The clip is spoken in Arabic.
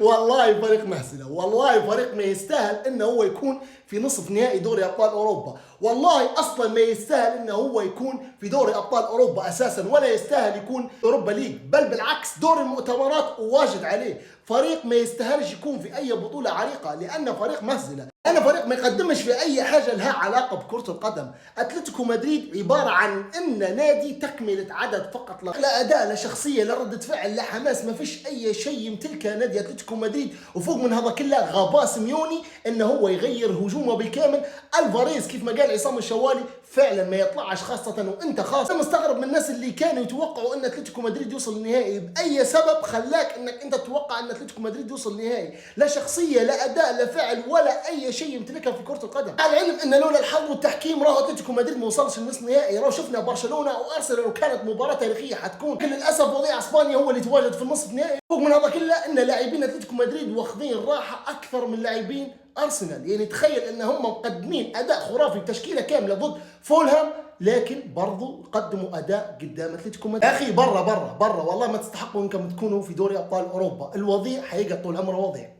والله فريق مهزلة، والله فريق ما يستاهل انه هو يكون في نصف نهائي دوري ابطال اوروبا، والله اصلا ما يستاهل انه هو يكون في دوري ابطال اوروبا اساسا، ولا يستاهل يكون اوروبا ليج، بل بالعكس دور المؤتمرات واجد عليه. فريق ما يستاهلش يكون في اي بطولة عريقة، لانه فريق مهزلة، انا فريق ما يقدمش في اي حاجه لها علاقه بكره القدم. اتلتيكو مدريد عباره عن ان نادي تكمله عدد فقط، لا اداء لا شخصيه لا رده فعل لا حماس، ما فيش اي شيء يمتلكه نادي اتلتيكو مدريد. وفوق من هذا كله غباء سيميوني انه هو يغير هجومه بالكامل. الفاريز كيف ما قال عصام الشوالي فعلا ما يطلعش، خاصه وانت خاص. انا مستغرب من الناس اللي كانوا يتوقعوا ان اتلتيكو مدريد يوصل للنهائي. باي سبب خلاك انك انت تتوقع ان اتلتيكو مدريد يوصل للنهائي؟ لا شخصيه لا اداء لا فعل ولا اي شيء يمتلكها في كره القدم. على العلم ان لولا الحظ والتحكيم راهو اتلتيكو مدريد ما وصلش للنصف النهائي. راهو شفنا برشلونه وارسنال وكانت مباراه تاريخيه حتكون، لكن للاسف وضيع اسبانيا هو اللي تواجد في النصف النهائي. فوق من هذا كله ان لاعبين اتلتيكو مدريد واخذين راحه اكثر من لاعبين ارسنال. يعني تخيل ان هم مقدمين اداء خرافي بتشكيله كامله ضد فولهام، لكن برضو قدموا اداء قدام اتلتيكو مدريد. يا اخي برا والله ما تستحقوا انكم تكونوا في دوري ابطال اوروبا. الوضيع حيقعد طول عمره وضيع.